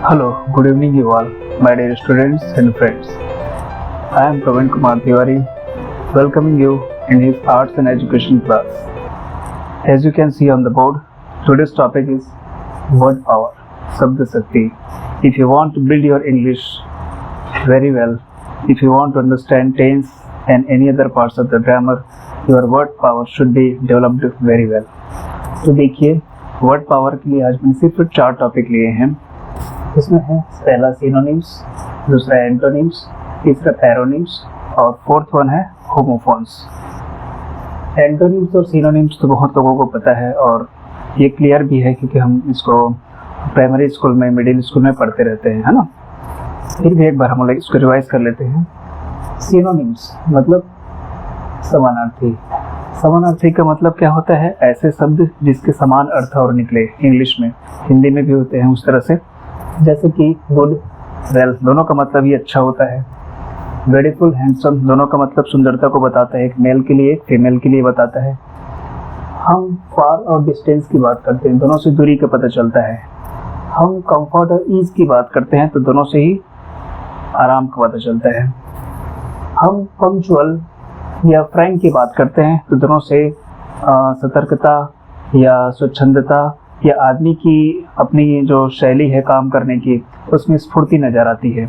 Hello, good evening you all, my dear students and friends. I am Praveen Kumar Tiwari, welcoming you in his Arts and Education class. As you can see on the board, today's topic is word power, Sabda Shakti. If you want to build your English very well, if you want to understand tense and any other parts of the grammar, your word power should be developed very well. तो देखिए, word power के लिए आज मैंने सिर्फ 4 topic लिए हैं. इसमें है पहला सिनोनिम्स, दूसरा एंटोनिम्स, तीसरा पैरोनिम्स और फोर्थ वन है होमोफोन्स. एंटोनिम्स और सिनोनिम्स तो बहुत लोगों को पता है और ये क्लियर भी है क्योंकि हम इसको प्राइमरी स्कूल में, मिडिल स्कूल में पढ़ते रहते हैं, है ना. फिर भी एक बार हम लोग इसको रिवाइज कर लेते हैं. सिनोनिम्स मतलब समानार्थी. समानार्थी का मतलब क्या होता है? ऐसे शब्द जिसके समान अर्थ और निकले. इंग्लिश में, हिंदी में भी होते हैं उस तरह से. जैसे कि गुड, वेल, दोनों का मतलब ही अच्छा होता है. ब्यूटीफुल, हैंडसम, दोनों का मतलब सुंदरता को बताता है. एक मेल के लिए, एक फीमेल के लिए बताता है. हम फार और डिस्टेंस की बात करते हैं, दोनों से दूरी का पता चलता है. हम कंफर्ट और ईज की बात करते हैं तो दोनों से ही आराम का पता चलता है. हम पंक्चुअल या फ्रैंक की बात करते हैं तो दोनों से सतर्कता या स्वच्छंदता या आदमी की अपनी जो शैली है काम करने की, उसमें स्फूर्ति नजर आती है.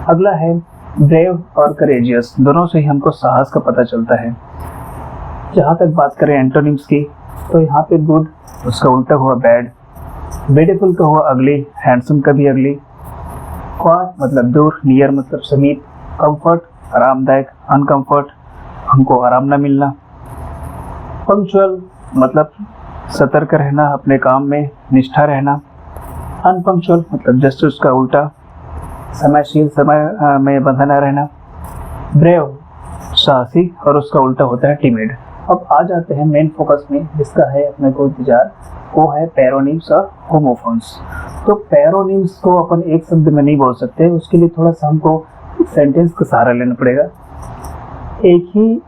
अगला है ब्रेव और करेजियस. दोनों से ही हमको साहस का पता चलता है. जहाँ तक बात करें एंटोनिम्स की तो यहाँ पे गुड, उसका उल्टा हुआ बैड. ब्यूटीफुल का हुआ अगली, हैंडसम का भी अगली. फार मतलब दूर, नियर मतलब समीप. कंफर्ट आरामदायक, अनकंफर्ट हमको आराम न मिलना. पंक्चुअल मतलब सतर्क रहना, अपने काम में निष्ठा रहना. अनपंक्चुअल मतलब जस्ट उसका उल्टा, समयशील, समय में बंधा न रहना. ब्रेव साहसी और उसका उल्टा होता है टिमिड. अब आ जाते हैं मेन फोकस में जिसका है अपने को इंतजार, वो है पैरोनिम्स और होमोफोन्स. तो पैरोनिम्स को अपन एक शब्द में नहीं बोल सकते, उसके लिए थोड़ा सा हमको सेंटेंस का सहारा लेना पड़ेगा. एक ही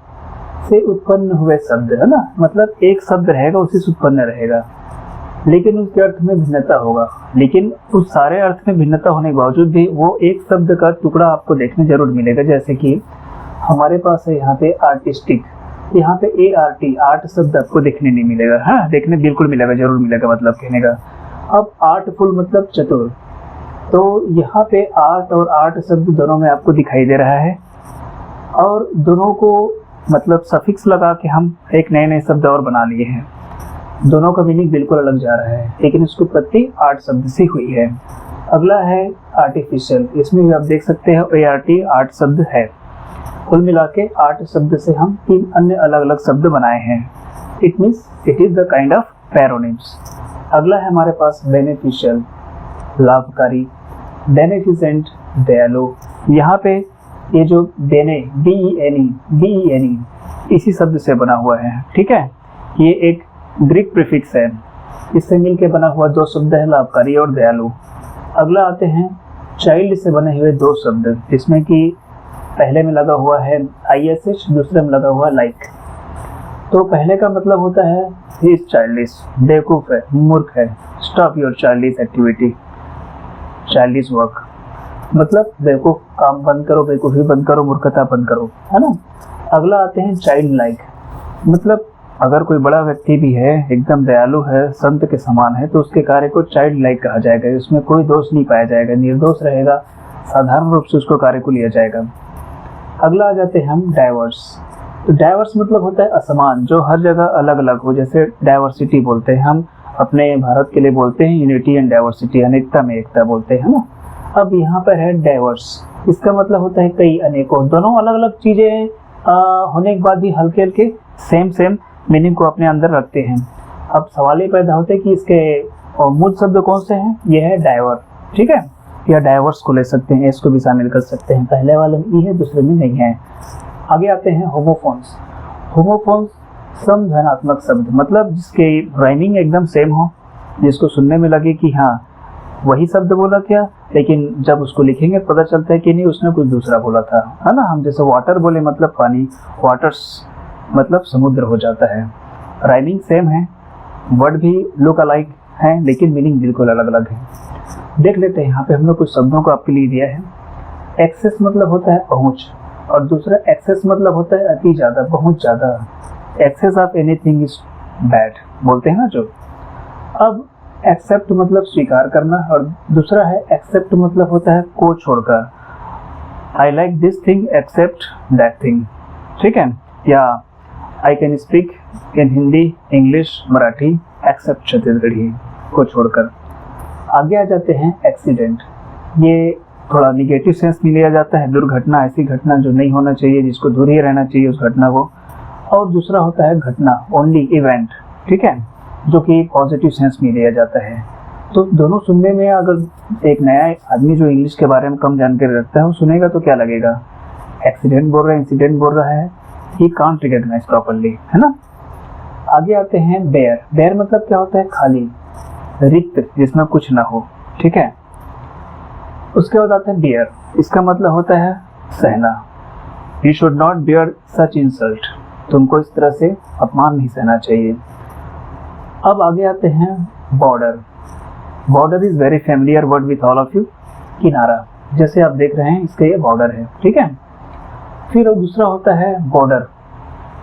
से उत्पन्न हुए शब्द, है ना, मतलब एक शब्द रहेगा उसी से उत्पन्न रहेगा लेकिन उसके अर्थ में भिन्नता होगा. लेकिन उस सारे अर्थ में भिन्नता होने के बावजूद भी वो एक शब्द का टुकड़ा आपको देखने जरूर मिलेगा. जैसे कि हमारे पास है यहाँ पे आर्टिस्टिक, यहाँ पे ART, आर्ट शब्द आपको देखने नहीं मिलेगा. हाँ, देखने बिल्कुल मिलेगा, जरूर मिलेगा मतलब कहने का. अब आर्टफुल मतलब चतुर, तो यहाँ पे आर्ट और आर्ट शब्द दोनों में आपको दिखाई दे रहा है और दोनों को मतलब सफिक्स लगा के हम एक नए नए शब्द और बना लिए हैं. दोनों का मीनिंग बिल्कुल अलग जा रहा है लेकिन उसकी उत्पत्ति आर्ट शब्द से हुई है. अगला है आर्टिफिशियल. इसमें भी आप देख सकते हैं ART आर्ट शब्द है. कुल मिला के आर्ट शब्द से हम 3 अन्य अलग अलग शब्द बनाए हैं. It means it is the kind of paronyms. अगला है हमारे पास बेनिफिशियल, लाभकारी. बेनिफिसेंट, दयालु. यहाँ पे ये जो बेने, BENE इसी शब्द से बना हुआ है. ठीक है, ये एक ग्रीक प्रीफिक्स है, इससे मिलके बना हुआ 2 शब्द है, लाभकारी और दयालु. अगला आते हैं चाइल्ड से बने हुए 2 शब्द, जिसमें कि पहले में लगा हुआ है ISH, दूसरे में लगा हुआ लाइक. तो पहले का मतलब होता है ही इज चाइल्डिश, बेवकूफ है, मूर्ख है. Stop your childish activity, childish work मतलब बेवकूफ, काम बंद करो, बेवकूफी बंद करो, मूर्खता बंद करो, है ना. अगला आते हैं चाइल्ड लाइक. मतलब अगर कोई बड़ा व्यक्ति भी है, एकदम दयालु है, संत के समान है, तो उसके कार्य को चाइल्ड लाइक कहा जाएगा. उसमें कोई दोष नहीं पाया जाएगा, निर्दोष रहेगा, साधारण रूप से उसको कार्य को लिया जाएगा. अगला आ जाते हैं हम डाइवर्स. तो डाइवर्स मतलब होता है असमान, जो हर जगह अलग अलग हो. जैसे डाइवर्सिटी बोलते हैं हम, अपने भारत के लिए बोलते हैं यूनिटी एंड डाइवर्सिटी, अनेकता में एकता बोलते हैं ना. अब यहाँ पर है डाइवर्स, इसका मतलब होता है कई, अनेकों. दोनों अलग अलग चीजें होने के बाद भी हल्के हल्के सेम मीनिंग को अपने अंदर रखते हैं. अब सवाल ये पैदा होता है कि इसके मूल शब्द कौन से हैं? ये है डाइवर. ठीक है, या डाइवर्स को ले सकते हैं, इसको भी शामिल कर सकते हैं. पहले वाले में ई है, दूसरे में नहीं है. आगे आते हैं होमोफोन्स. होमोफोन्स समध्वनात्मक शब्द, मतलब जिसके राइमिंग एकदम सेम हो, जिसको सुनने में लगे कि हाँ वही शब्द बोला क्या, लेकिन जब उसको लिखेंगे पता चलता है कि नहीं, उसने कुछ दूसरा बोला था, है ना. हम जैसे वाटर बोले मतलब पानी, वाटर्स मतलब समुद्र हो जाता है. राइमिंग सेम है, वर्ड भी लुक अलाइक हैं, लेकिन मीनिंग बिल्कुल अलग अलग है। देख लेते हैं, यहाँ पे हम लोग कुछ शब्दों को आपके लिए दिया है। एक्सेस मतलब होता है पहुँच, और दूसरा एक्सेस मतलब होता है अति ज़्यादा, बहुत ज़्यादा। Excess of anything is bad बोलते हैं ना जो। अब एक्सेप्ट मतलब स्वीकार करना, और दूसरा है एक्सेप्ट मतलब होता है को छोड़कर। I like this thing except that thing, ठीक है। या I can speak in Hindi, English, Marathi except Chhattisgarhi को छोड़कर। आगे आ जाते हैं एक्सीडेंट। ये थोड़ा निगेटिव सेंस में लिया जाता है, दुर्घटना, ऐसी घटना जो नहीं होना चाहिए, जिसको दूर ही रहना चाहिए उस घटना को। और दूसरा होता है घटना, ओनली इवेंट, ठीक है, जो कि पॉजिटिव सेंस में लिया जाता है। तो दोनों सुनने में, अगर एक नया आदमी जो इंग्लिश के बारे में कम जानकारी रखता है वो सुनेगा तो क्या लगेगा, एक्सीडेंट बोल रहा है, इंसिडेंट बोल रहा है, ही कांट रिकॉग्नाइज प्रॉपर्ली, है ना। आगे आते हैं बेयर। बेयर मतलब क्या होता है, खाली, रिक्त, जिसमें कुछ ना हो, ठीक है। उसके बाद आता है बियर। इसका मतलब होता है सहना। You should not bear such insult, तुमको इस तरह से अपमान नहीं सहना चाहिए। अब आगे आते हैं border. Border is very familiar word with all of you. किनारा, जैसे आप देख रहे हैं इसका ये बॉर्डर है, ठीक है। फिर दूसरा होता है बॉर्डर,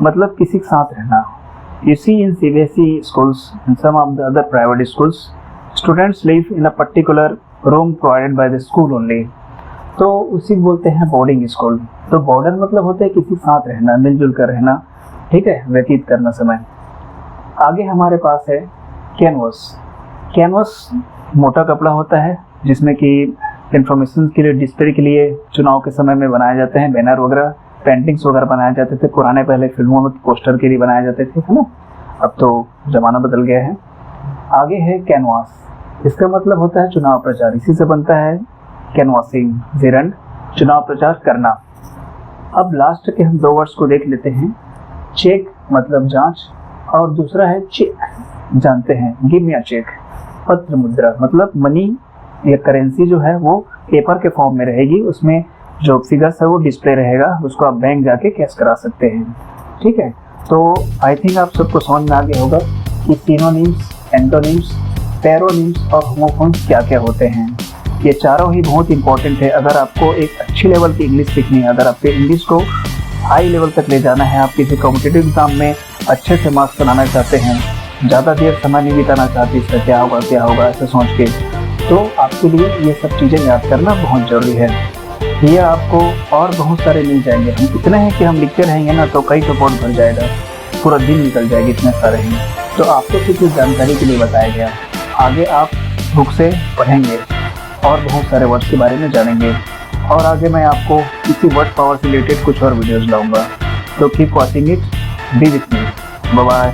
मतलब किसी के साथ रहना। You see in CBSE schools and some of the other private schools, students live in a particular room provided by the school only. तो उसी बोलते हैं बोर्डिंग स्कूल। तो बॉर्डर मतलब होता है किसी साथ रहना, मिलजुल कर रहना, ठीक है, व्यतीत करना समय। आगे हमारे पास है कैनवस। कैनवस मोटा कपड़ा होता है, जिसमें कि इंफॉर्मेशन के लिए, डिस्प्ले के लिए चुनाव के समय में बनाए जाते हैं, बैनर वगैरह, पेंटिंग्स वगैरह बनाए जाते थे। पुराने पहले फिल्मों में पोस्टर के लिए बनाए जाते थे, है ना। अब तो ज़माना बदल गया है। आगे है कैनवास। इसका मतलब होता है चुनाव प्रचार, इसी से बनता है कैनवासिंग, जेरंड, चुनाव प्रचार करना। अब लास्ट के हम 2 वर्ड्स को देख लेते हैं। चेक मतलब जांच, और दूसरा है चेक, जानते हैं, गिव मी अ चेक। पत्र मुद्रा मतलब मनी या करेंसी जो है वो पेपर के फॉर्म में रहेगी, उसमें जो फिगर्स है वो डिस्प्ले रहेगा, उसको आप बैंक जाके कैश करा सकते हैं, ठीक है। तो आई थिंक आप सबको समझ में आ गया होगा कि सिनोनिम्स, एंटोनिम्स, पैरोनिम्स और होमोफोन्स क्या क्या होते हैं। ये चारों ही बहुत इंपॉर्टेंट है अगर आपको एक अच्छी लेवल की इंग्लिश सीखनी है, अगर आपके इंग्लिश को हाई लेवल तक ले जाना है, आप किसी कॉम्पिटिटिव एग्जाम में अच्छे से मार्क्स बनाना चाहते हैं, ज़्यादा देर समय नहीं बिताना चाहते इसका क्या होगा ऐसे सोच के, तो आपके लिए ये सब चीज़ें याद करना बहुत ज़रूरी है। ये आपको और बहुत सारे मिल जाएंगे। हम इतने हैं कि हम लिखते रहेंगे ना तो कई टपोट भर जाएगा, पूरा दिन निकल जाएगी, इतने सारे हैं। तो आपको सिर्फ इस जानकारी के लिए बताया गया, आगे आप बुक से पढ़ेंगे और बहुत सारे वर्ड्स के बारे में जानेंगे, और आगे मैं आपको इसी वर्ड पावर से रिलेटेड कुछ और वीडियोज़ लाऊंगा। तो keep watching it, be with me, bye bye.